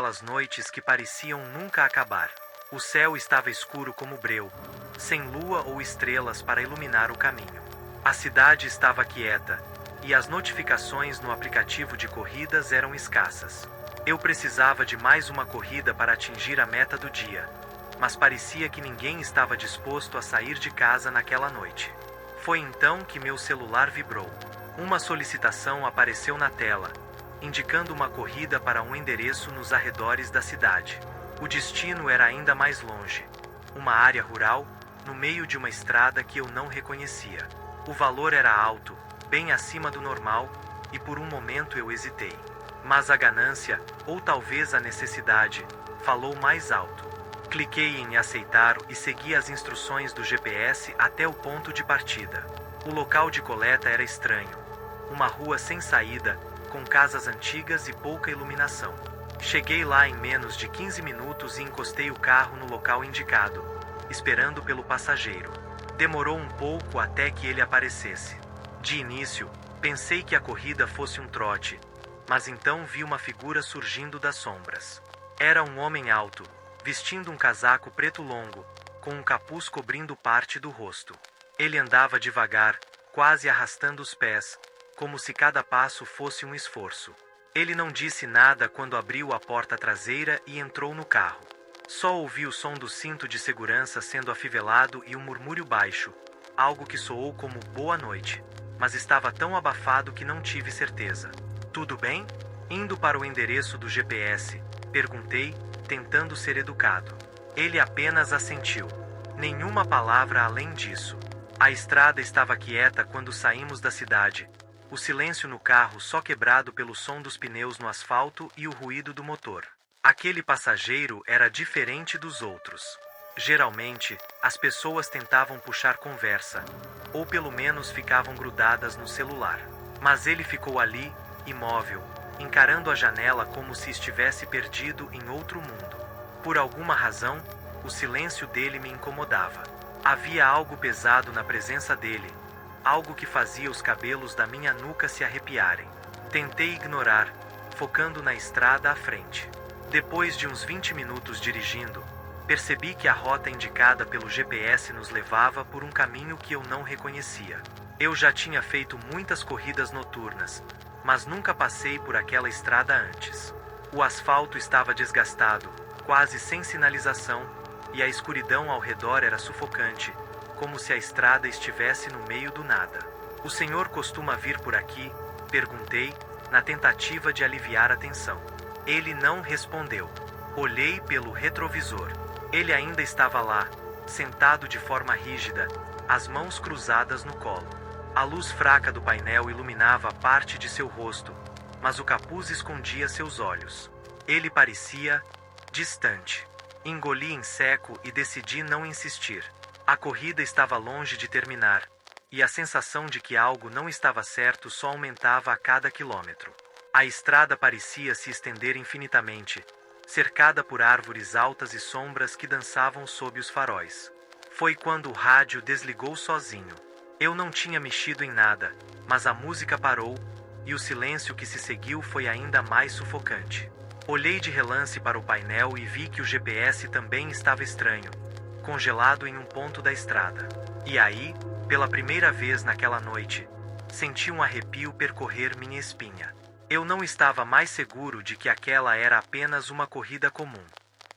daquelas noites que pareciam nunca acabar. O céu estava escuro como breu, sem lua ou estrelas para iluminar o caminho. A cidade estava quieta, e as notificações no aplicativo de corridas eram escassas. Eu precisava de mais uma corrida para atingir a meta do dia, mas parecia que ninguém estava disposto a sair de casa naquela noite. Foi então que meu celular vibrou. Uma solicitação apareceu na tela, indicando uma corrida para um endereço nos arredores da cidade. O destino era ainda mais longe, uma área rural, no meio de uma estrada que eu não reconhecia. O valor era alto, bem acima do normal, e por um momento eu hesitei. Mas a ganância, ou talvez a necessidade, falou mais alto. Cliquei em aceitar e segui as instruções do GPS até o ponto de partida. O local de coleta era estranho. Uma rua sem saída, com casas antigas e pouca iluminação. Cheguei lá em menos de 15 minutos e encostei o carro no local indicado, esperando pelo passageiro. Demorou um pouco até que ele aparecesse. De início, pensei que a corrida fosse um trote, mas então vi uma figura surgindo das sombras. Era um homem alto, vestindo um casaco preto longo, com um capuz cobrindo parte do rosto. Ele andava devagar, quase arrastando os pés, como se cada passo fosse um esforço. Ele não disse nada quando abriu a porta traseira e entrou no carro. Só ouvi o som do cinto de segurança sendo afivelado e um murmúrio baixo, algo que soou como boa noite, mas estava tão abafado que não tive certeza. Tudo bem? Indo para o endereço do GPS, perguntei, tentando ser educado. Ele apenas assentiu. Nenhuma palavra além disso. A estrada estava quieta quando saímos da cidade. O silêncio no carro só quebrado pelo som dos pneus no asfalto e o ruído do motor. Aquele passageiro era diferente dos outros. Geralmente, as pessoas tentavam puxar conversa, ou pelo menos ficavam grudadas no celular. Mas ele ficou ali, imóvel, encarando a janela como se estivesse perdido em outro mundo. Por alguma razão, o silêncio dele me incomodava. Havia algo pesado na presença dele, algo que fazia os cabelos da minha nuca se arrepiarem. Tentei ignorar, focando na estrada à frente. Depois de uns 20 minutos dirigindo, percebi que a rota indicada pelo GPS nos levava por um caminho que eu não reconhecia. Eu já tinha feito muitas corridas noturnas, mas nunca passei por aquela estrada antes. O asfalto estava desgastado, quase sem sinalização, e a escuridão ao redor era sufocante, como se a estrada estivesse no meio do nada. "O senhor costuma vir por aqui?" perguntei, na tentativa de aliviar a tensão. Ele não respondeu. Olhei pelo retrovisor. Ele ainda estava lá, sentado de forma rígida, as mãos cruzadas no colo. A luz fraca do painel iluminava parte de seu rosto, mas o capuz escondia seus olhos. Ele parecia distante. Engoli em seco e decidi não insistir. A corrida estava longe de terminar, e a sensação de que algo não estava certo só aumentava a cada quilômetro. A estrada parecia se estender infinitamente, cercada por árvores altas e sombras que dançavam sob os faróis. Foi quando o rádio desligou sozinho. Eu não tinha mexido em nada, mas a música parou, e o silêncio que se seguiu foi ainda mais sufocante. Olhei de relance para o painel e vi que o GPS também estava estranho, congelado em um ponto da estrada. E aí, pela primeira vez naquela noite, senti um arrepio percorrer minha espinha. Eu não estava mais seguro de que aquela era apenas uma corrida comum.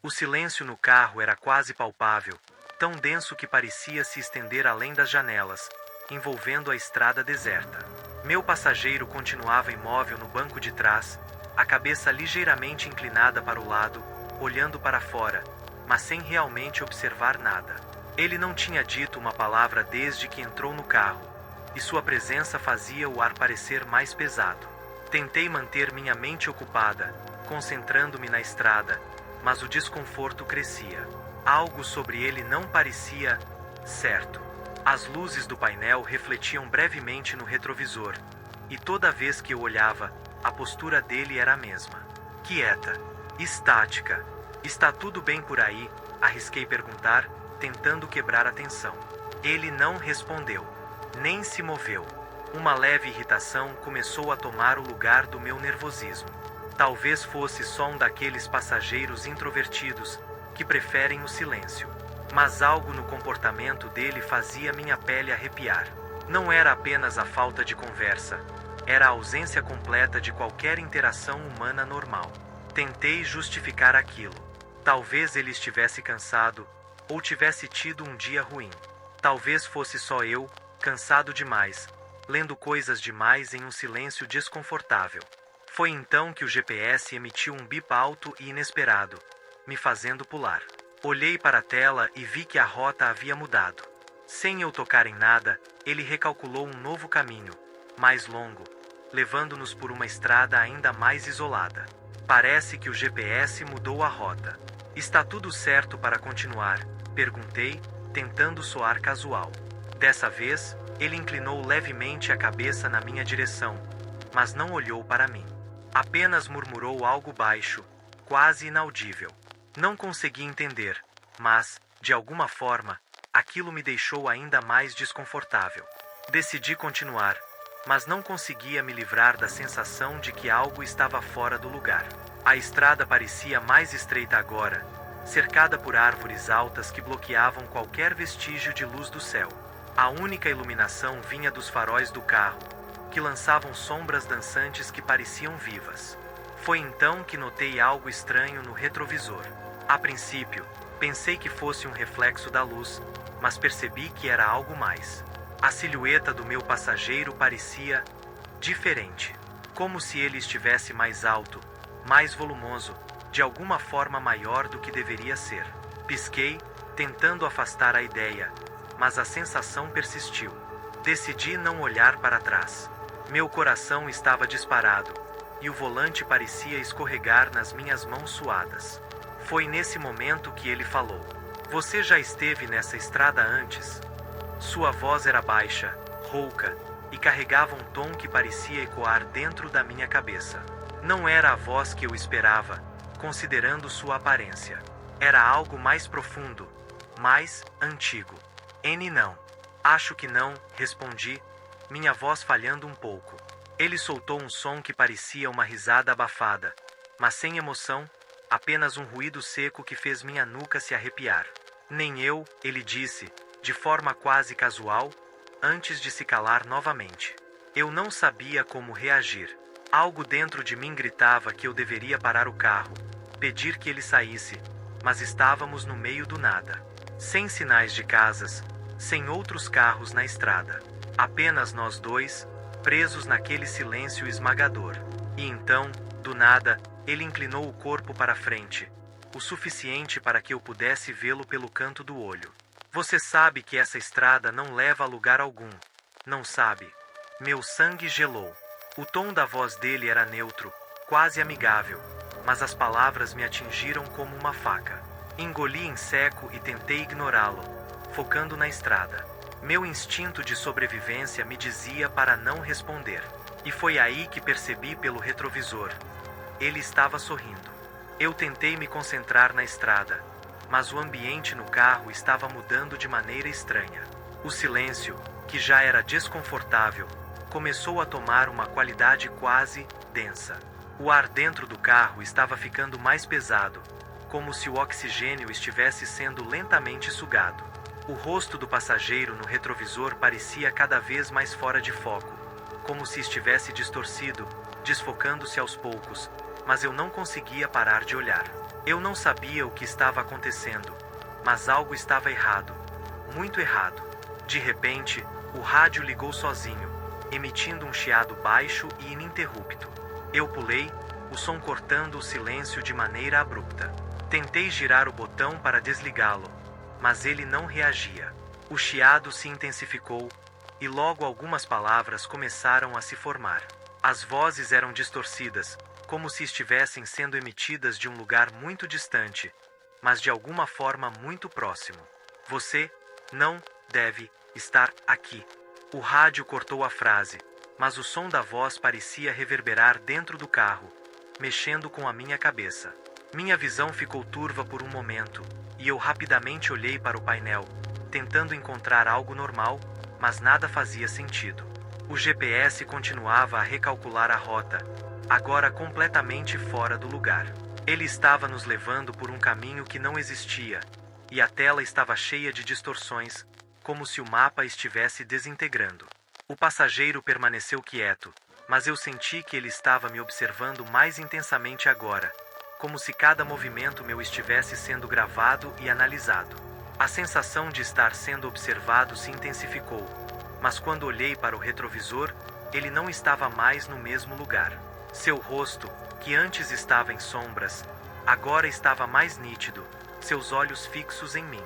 O silêncio no carro era quase palpável, tão denso que parecia se estender além das janelas, envolvendo a estrada deserta. Meu passageiro continuava imóvel no banco de trás, a cabeça ligeiramente inclinada para o lado, olhando para fora, mas sem realmente observar nada. Ele não tinha dito uma palavra desde que entrou no carro, e sua presença fazia o ar parecer mais pesado. Tentei manter minha mente ocupada, concentrando-me na estrada, mas o desconforto crescia. Algo sobre ele não parecia certo. As luzes do painel refletiam brevemente no retrovisor, e toda vez que eu olhava, a postura dele era a mesma. Quieta, estática. "Está tudo bem por aí?" arrisquei perguntar, tentando quebrar a tensão. Ele não respondeu, nem se moveu. Uma leve irritação começou a tomar o lugar do meu nervosismo. Talvez fosse só um daqueles passageiros introvertidos que preferem o silêncio. Mas algo no comportamento dele fazia minha pele arrepiar. Não era apenas a falta de conversa, era a ausência completa de qualquer interação humana normal. Tentei justificar aquilo. Talvez ele estivesse cansado, ou tivesse tido um dia ruim. Talvez fosse só eu, cansado demais, lendo coisas demais em um silêncio desconfortável. Foi então que o GPS emitiu um bip alto e inesperado, me fazendo pular. Olhei para a tela e vi que a rota havia mudado. Sem eu tocar em nada, ele recalculou um novo caminho, mais longo, levando-nos por uma estrada ainda mais isolada. Parece que o GPS mudou a rota. Está tudo certo para continuar? Perguntei, tentando soar casual. Dessa vez, ele inclinou levemente a cabeça na minha direção, mas não olhou para mim. Apenas murmurou algo baixo, quase inaudível. Não consegui entender, mas, de alguma forma, aquilo me deixou ainda mais desconfortável. Decidi continuar, mas não conseguia me livrar da sensação de que algo estava fora do lugar. A estrada parecia mais estreita agora, cercada por árvores altas que bloqueavam qualquer vestígio de luz do céu. A única iluminação vinha dos faróis do carro, que lançavam sombras dançantes que pareciam vivas. Foi então que notei algo estranho no retrovisor. A princípio, pensei que fosse um reflexo da luz, mas percebi que era algo mais. A silhueta do meu passageiro parecia diferente, como se ele estivesse mais alto, mais volumoso, de alguma forma maior do que deveria ser. Pisquei, tentando afastar a ideia, mas a sensação persistiu. Decidi não olhar para trás. Meu coração estava disparado, e o volante parecia escorregar nas minhas mãos suadas. Foi nesse momento que ele falou: "Você já esteve nessa estrada antes?" Sua voz era baixa, rouca, e carregava um tom que parecia ecoar dentro da minha cabeça. Não era a voz que eu esperava, considerando sua aparência. Era algo mais profundo, mais antigo. Não. Acho que não, respondi, minha voz falhando um pouco. Ele soltou um som que parecia uma risada abafada, mas sem emoção, apenas um ruído seco que fez minha nuca se arrepiar. Nem eu, ele disse, de forma quase casual, antes de se calar novamente. Eu não sabia como reagir. Algo dentro de mim gritava que eu deveria parar o carro, pedir que ele saísse, mas estávamos no meio do nada. Sem sinais de casas, sem outros carros na estrada. Apenas nós dois, presos naquele silêncio esmagador. E então, do nada, ele inclinou o corpo para frente, o suficiente para que eu pudesse vê-lo pelo canto do olho. Você sabe que essa estrada não leva a lugar algum, não sabe? Meu sangue gelou. O tom da voz dele era neutro, quase amigável, mas as palavras me atingiram como uma faca. Engoli em seco e tentei ignorá-lo, focando na estrada. Meu instinto de sobrevivência me dizia para não responder. E foi aí que percebi pelo retrovisor. Ele estava sorrindo. Eu tentei me concentrar na estrada, mas o ambiente no carro estava mudando de maneira estranha. O silêncio, que já era desconfortável, começou a tomar uma qualidade quase densa. O ar dentro do carro estava ficando mais pesado, como se o oxigênio estivesse sendo lentamente sugado. O rosto do passageiro no retrovisor parecia cada vez mais fora de foco, como se estivesse distorcido, desfocando-se aos poucos, mas eu não conseguia parar de olhar. Eu não sabia o que estava acontecendo, mas algo estava errado, muito errado. De repente, o rádio ligou sozinho, emitindo um chiado baixo e ininterrupto. Eu pulei, o som cortando o silêncio de maneira abrupta. Tentei girar o botão para desligá-lo, mas ele não reagia. O chiado se intensificou, e logo algumas palavras começaram a se formar. As vozes eram distorcidas, como se estivessem sendo emitidas de um lugar muito distante, mas de alguma forma muito próximo. Você não deve estar aqui. O rádio cortou a frase, mas o som da voz parecia reverberar dentro do carro, mexendo com a minha cabeça. Minha visão ficou turva por um momento, e eu rapidamente olhei para o painel, tentando encontrar algo normal, mas nada fazia sentido. O GPS continuava a recalcular a rota, agora completamente fora do lugar. Ele estava nos levando por um caminho que não existia, e a tela estava cheia de distorções, como se o mapa estivesse desintegrando. O passageiro permaneceu quieto, mas eu senti que ele estava me observando mais intensamente agora, como se cada movimento meu estivesse sendo gravado e analisado. A sensação de estar sendo observado se intensificou, mas quando olhei para o retrovisor, ele não estava mais no mesmo lugar. Seu rosto, que antes estava em sombras, agora estava mais nítido, seus olhos fixos em mim.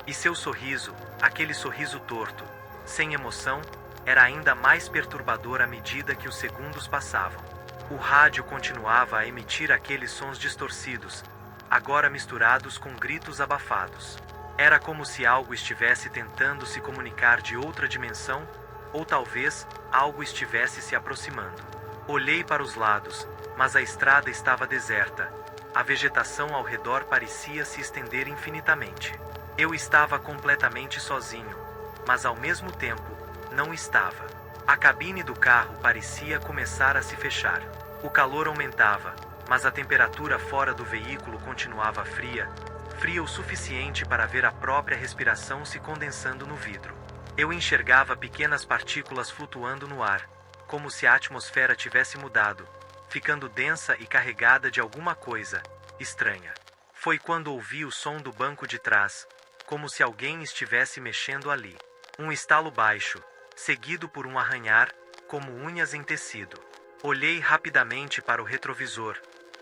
E seu sorriso, aquele sorriso torto, sem emoção, era ainda mais perturbador à medida que os segundos passavam. O rádio continuava a emitir aqueles sons distorcidos, agora misturados com gritos abafados. Era como se algo estivesse tentando se comunicar de outra dimensão, ou talvez algo estivesse se aproximando. Olhei para os lados, mas a estrada estava deserta. A vegetação ao redor parecia se estender infinitamente. Eu estava completamente sozinho, mas ao mesmo tempo, não estava. A cabine do carro parecia começar a se fechar. O calor aumentava, mas a temperatura fora do veículo continuava fria o suficiente para ver a própria respiração se condensando no vidro. Eu enxergava pequenas partículas flutuando no ar, como se a atmosfera tivesse mudado, ficando densa e carregada de alguma coisa estranha. Foi quando ouvi o som do banco de trás, como se alguém estivesse mexendo ali. Um estalo baixo, seguido por um arranhar, como unhas em tecido. Olhei rapidamente para o retrovisor,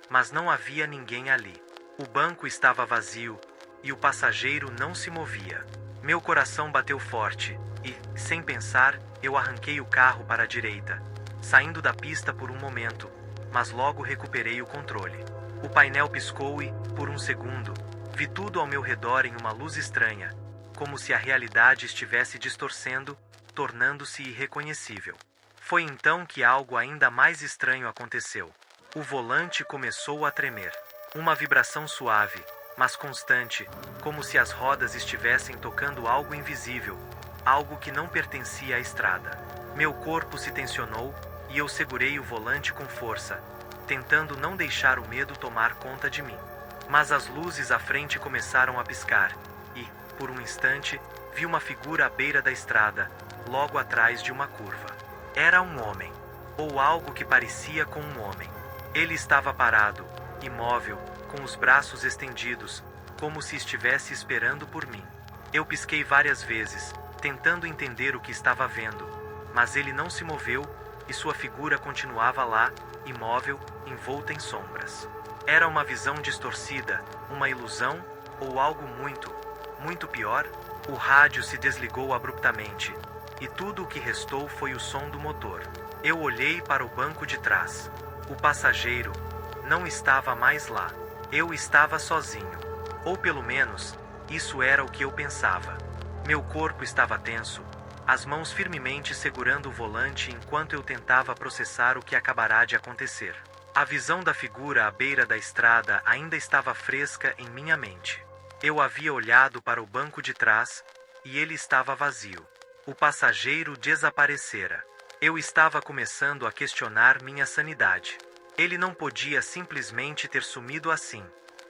mas não havia ninguém ali. O banco estava vazio, e o passageiro não se movia. Meu coração bateu forte, e, sem pensar, eu arranquei o carro para a direita, saindo da pista por um momento, mas logo recuperei o controle. O painel piscou e, por um segundo, vi tudo ao meu redor em uma luz estranha, como se a realidade estivesse distorcendo, tornando-se irreconhecível. Foi então que algo ainda mais estranho aconteceu. O volante começou a tremer. Uma vibração suave, mas constante, como se as rodas estivessem tocando algo invisível, algo que não pertencia à estrada. Meu corpo se tensionou, e eu segurei o volante com força, tentando não deixar o medo tomar conta de mim. Mas as luzes à frente começaram a piscar, e, por um instante, vi uma figura à beira da estrada, logo atrás de uma curva. Era um homem, ou algo que parecia com um homem. Ele estava parado, imóvel, com os braços estendidos, como se estivesse esperando por mim. Eu pisquei várias vezes, tentando entender o que estava vendo, mas ele não se moveu, e sua figura continuava lá, imóvel, envolta em sombras. Era uma visão distorcida, uma ilusão, ou algo muito pior? O rádio se desligou abruptamente, e tudo o que restou foi o som do motor. Eu olhei para o banco de trás. O passageiro não estava mais lá. Eu estava sozinho. Ou pelo menos, isso era o que eu pensava. Meu corpo estava tenso, as mãos firmemente segurando o volante enquanto eu tentava processar o que acabará de acontecer. A visão da figura à beira da estrada ainda estava fresca em minha mente. Eu havia olhado para o banco de trás, e ele estava vazio. O passageiro desaparecera. Eu estava começando a questionar minha sanidade. Ele não podia simplesmente ter sumido assim,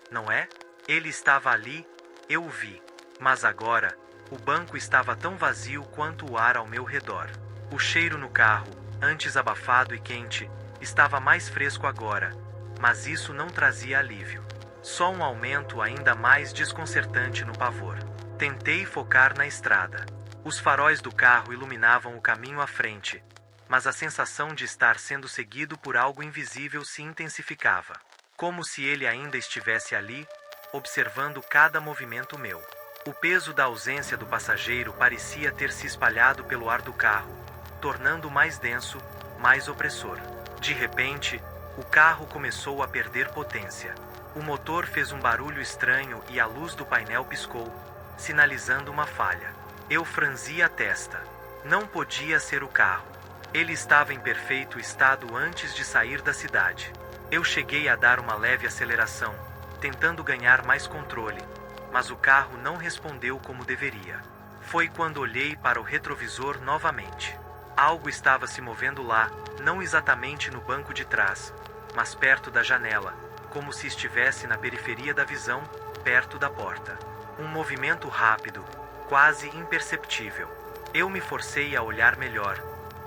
não é? Ele estava ali, eu o vi. Mas agora, o banco estava tão vazio quanto o ar ao meu redor. O cheiro no carro, antes abafado e quente, estava mais fresco agora, mas isso não trazia alívio. Só um aumento ainda mais desconcertante no pavor. Tentei focar na estrada. Os faróis do carro iluminavam o caminho à frente, mas a sensação de estar sendo seguido por algo invisível se intensificava. Como se ele ainda estivesse ali, observando cada movimento meu. O peso da ausência do passageiro parecia ter se espalhado pelo ar do carro, tornando-o mais denso, mais opressor. De repente, o carro começou a perder potência. O motor fez um barulho estranho e a luz do painel piscou, sinalizando uma falha. Eu franzi a testa. Não podia ser o carro. Ele estava em perfeito estado antes de sair da cidade. Eu cheguei a dar uma leve aceleração, tentando ganhar mais controle, mas o carro não respondeu como deveria. Foi quando olhei para o retrovisor novamente. Algo estava se movendo lá, não exatamente no banco de trás, mas perto da janela, como se estivesse na periferia da visão, perto da porta. Um movimento rápido, quase imperceptível. Eu me forcei a olhar melhor,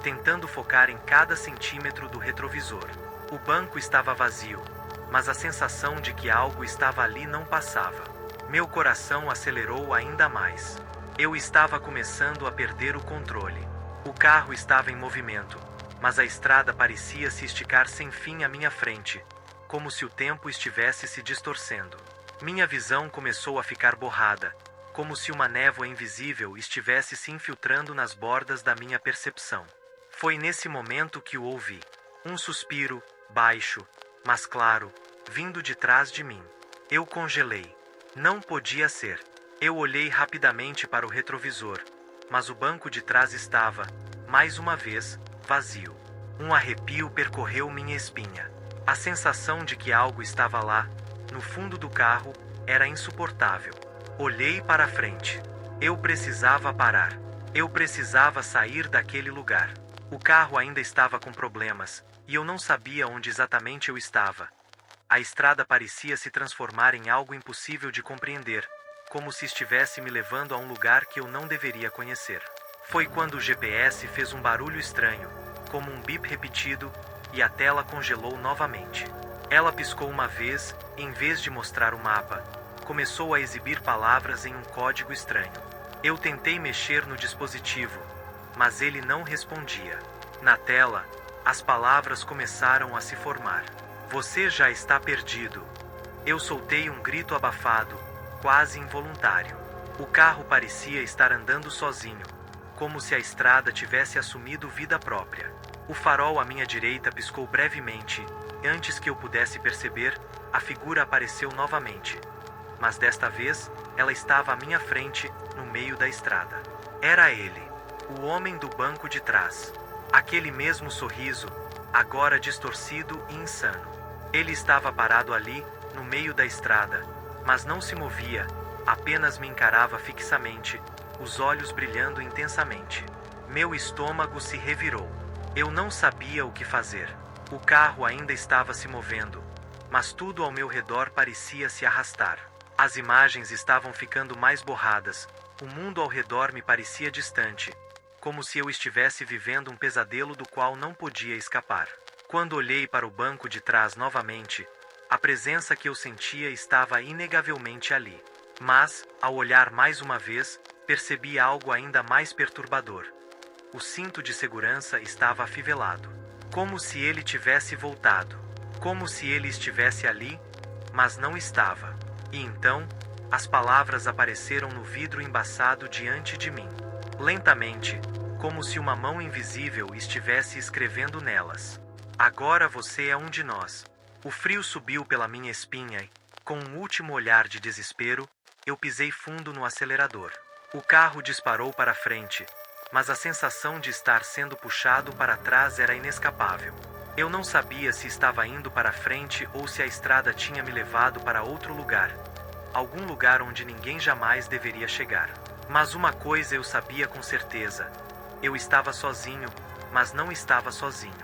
tentando focar em cada centímetro do retrovisor. O banco estava vazio, mas a sensação de que algo estava ali não passava. Meu coração acelerou ainda mais. Eu estava começando a perder o controle. O carro estava em movimento, mas a estrada parecia se esticar sem fim à minha frente, como se o tempo estivesse se distorcendo. Minha visão começou a ficar borrada, como se uma névoa invisível estivesse se infiltrando nas bordas da minha percepção. Foi nesse momento que o ouvi. Um suspiro, baixo, mas claro, vindo de trás de mim. Eu congelei. Não podia ser. Eu olhei rapidamente para o retrovisor, mas o banco de trás estava, mais uma vez, vazio. Um arrepio percorreu minha espinha. A sensação de que algo estava lá, no fundo do carro, era insuportável. Olhei para a frente. Eu precisava parar. Eu precisava sair daquele lugar. O carro ainda estava com problemas, e eu não sabia onde exatamente eu estava. A estrada parecia se transformar em algo impossível de compreender, como se estivesse me levando a um lugar que eu não deveria conhecer. Foi quando o GPS fez um barulho estranho, como um bip repetido, e a tela congelou novamente. Ela piscou uma vez, em vez de mostrar o mapa, começou a exibir palavras em um código estranho. Eu tentei mexer no dispositivo, mas ele não respondia. Na tela, as palavras começaram a se formar. Você já está perdido. Eu soltei um grito abafado, quase involuntário. O carro parecia estar andando sozinho, como se a estrada tivesse assumido vida própria. O farol à minha direita piscou brevemente, e antes que eu pudesse perceber, a figura apareceu novamente. Mas desta vez, ela estava à minha frente, no meio da estrada. Era ele, o homem do banco de trás. Aquele mesmo sorriso, agora distorcido e insano. Ele estava parado ali, no meio da estrada, mas não se movia, apenas me encarava fixamente, os olhos brilhando intensamente. Meu estômago se revirou. Eu não sabia o que fazer. O carro ainda estava se movendo, mas tudo ao meu redor parecia se arrastar. As imagens estavam ficando mais borradas, o mundo ao redor me parecia distante, como se eu estivesse vivendo um pesadelo do qual não podia escapar. Quando olhei para o banco de trás novamente, a presença que eu sentia estava inegavelmente ali. Mas, ao olhar mais uma vez, percebi algo ainda mais perturbador. O cinto de segurança estava afivelado. Como se ele tivesse voltado. Como se ele estivesse ali, mas não estava. E então, as palavras apareceram no vidro embaçado diante de mim. Lentamente, como se uma mão invisível estivesse escrevendo nelas. Agora você é um de nós. O frio subiu pela minha espinha e, com um último olhar de desespero, eu pisei fundo no acelerador. O carro disparou para frente, mas a sensação de estar sendo puxado para trás era inescapável. Eu não sabia se estava indo para frente ou se a estrada tinha me levado para outro lugar. Algum lugar onde ninguém jamais deveria chegar. Mas uma coisa eu sabia com certeza. Eu estava sozinho, mas não estava sozinho.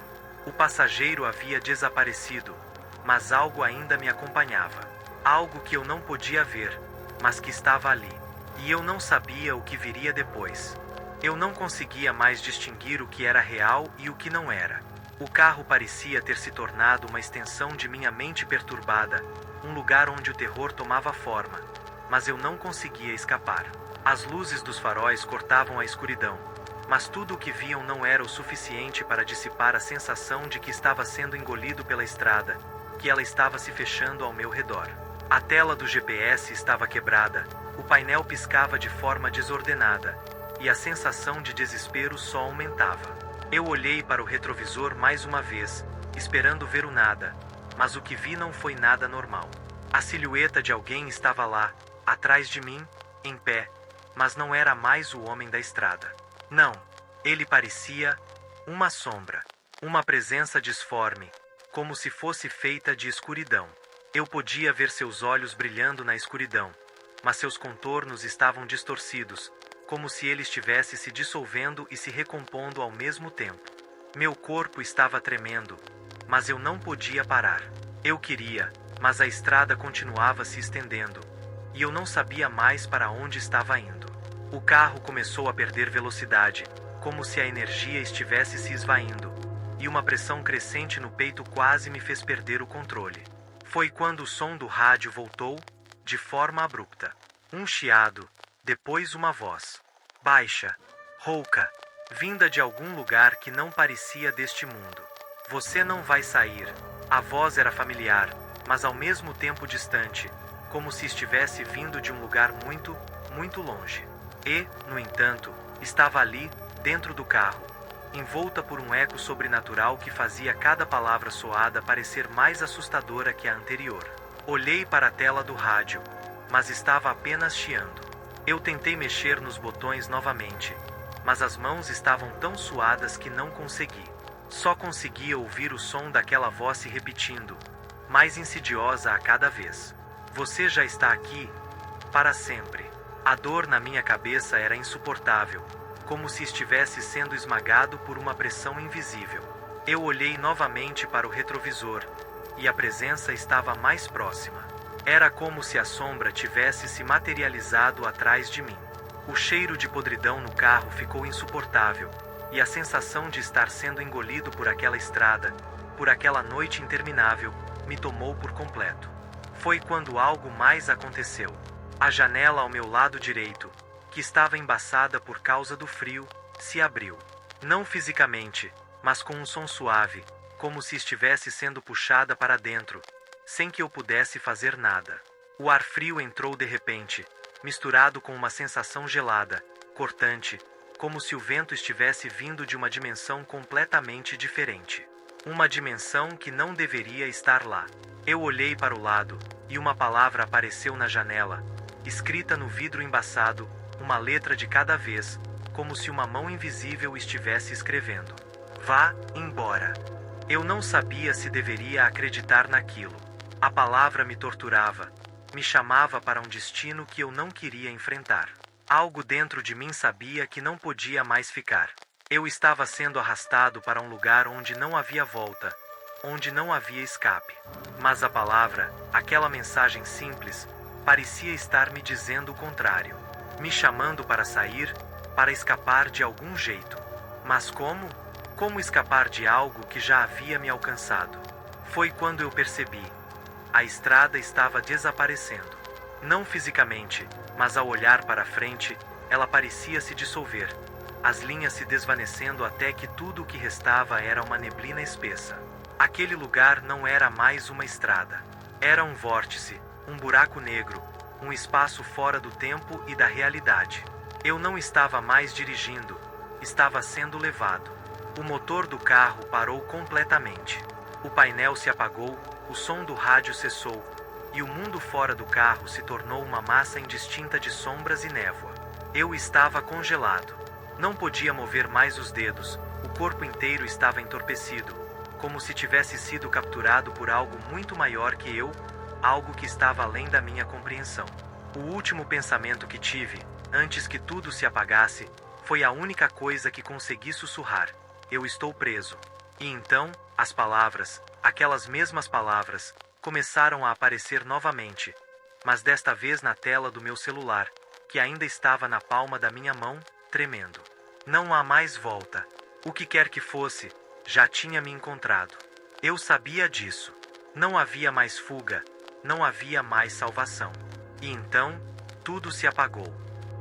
O passageiro havia desaparecido, mas algo ainda me acompanhava. Algo que eu não podia ver, mas que estava ali. E eu não sabia o que viria depois. Eu não conseguia mais distinguir o que era real e o que não era. O carro parecia ter se tornado uma extensão de minha mente perturbada, um lugar onde o terror tomava forma, mas eu não conseguia escapar. As luzes dos faróis cortavam a escuridão, mas tudo o que viam não era o suficiente para dissipar a sensação de que estava sendo engolido pela estrada, que ela estava se fechando ao meu redor. A tela do GPS estava quebrada, o painel piscava de forma desordenada, e a sensação de desespero só aumentava. Eu olhei para o retrovisor mais uma vez, esperando ver o nada, mas o que vi não foi nada normal. A silhueta de alguém estava lá, atrás de mim, em pé, mas não era mais o homem da estrada. Não, ele parecia uma sombra, uma presença disforme, como se fosse feita de escuridão. Eu podia ver seus olhos brilhando na escuridão, mas seus contornos estavam distorcidos, como se ele estivesse se dissolvendo e se recompondo ao mesmo tempo. Meu corpo estava tremendo, mas eu não podia parar. Eu queria, mas a estrada continuava se estendendo, e eu não sabia mais para onde estava indo. O carro começou a perder velocidade, como se a energia estivesse se esvaindo, e uma pressão crescente no peito quase me fez perder o controle. Foi quando o som do rádio voltou, de forma abrupta. Um chiado, depois uma voz. Baixa, rouca, vinda de algum lugar que não parecia deste mundo. Você não vai sair. A voz era familiar, mas ao mesmo tempo distante, como se estivesse vindo de um lugar muito, muito longe. E, no entanto, estava ali, dentro do carro, envolta por um eco sobrenatural que fazia cada palavra soada parecer mais assustadora que a anterior. Olhei para a tela do rádio, mas estava apenas chiando. Eu tentei mexer nos botões novamente, mas as mãos estavam tão suadas que não consegui. Só conseguia ouvir o som daquela voz se repetindo, mais insidiosa a cada vez. Você já está aqui, para sempre. A dor na minha cabeça era insuportável, como se estivesse sendo esmagado por uma pressão invisível. Eu olhei novamente para o retrovisor, e a presença estava mais próxima. Era como se a sombra tivesse se materializado atrás de mim. O cheiro de podridão no carro ficou insuportável, e a sensação de estar sendo engolido por aquela estrada, por aquela noite interminável, me tomou por completo. Foi quando algo mais aconteceu. A janela ao meu lado direito, que estava embaçada por causa do frio, se abriu. Não fisicamente, mas com um som suave, como se estivesse sendo puxada para dentro, sem que eu pudesse fazer nada. O ar frio entrou de repente, misturado com uma sensação gelada, cortante, como se o vento estivesse vindo de uma dimensão completamente diferente. Uma dimensão que não deveria estar lá. Eu olhei para o lado, e uma palavra apareceu na janela, escrita no vidro embaçado, uma letra de cada vez, como se uma mão invisível estivesse escrevendo. Vá embora. Eu não sabia se deveria acreditar naquilo. A palavra me torturava, me chamava para um destino que eu não queria enfrentar. Algo dentro de mim sabia que não podia mais ficar. Eu estava sendo arrastado para um lugar onde não havia volta, onde não havia escape. Mas a palavra, aquela mensagem simples, parecia estar me dizendo o contrário. Me chamando para sair, para escapar de algum jeito. Mas como? Como escapar de algo que já havia me alcançado? Foi quando eu percebi. A estrada estava desaparecendo. Não fisicamente, mas ao olhar para frente, ela parecia se dissolver, as linhas se desvanecendo até que tudo o que restava era uma neblina espessa. Aquele lugar não era mais uma estrada. Era um vórtice, um buraco negro, um espaço fora do tempo e da realidade. Eu não estava mais dirigindo, estava sendo levado. O motor do carro parou completamente. O painel se apagou, o som do rádio cessou, e o mundo fora do carro se tornou uma massa indistinta de sombras e névoa. Eu estava congelado. Não podia mover mais os dedos, o corpo inteiro estava entorpecido, como se tivesse sido capturado por algo muito maior que eu, algo que estava além da minha compreensão. O último pensamento que tive, antes que tudo se apagasse, foi a única coisa que consegui sussurrar: eu estou preso. E então, as palavras, aquelas mesmas palavras, começaram a aparecer novamente, mas desta vez na tela do meu celular, que ainda estava na palma da minha mão, tremendo. Não há mais volta. O que quer que fosse, já tinha me encontrado. Eu sabia disso. Não havia mais fuga, não havia mais salvação. E então, tudo se apagou.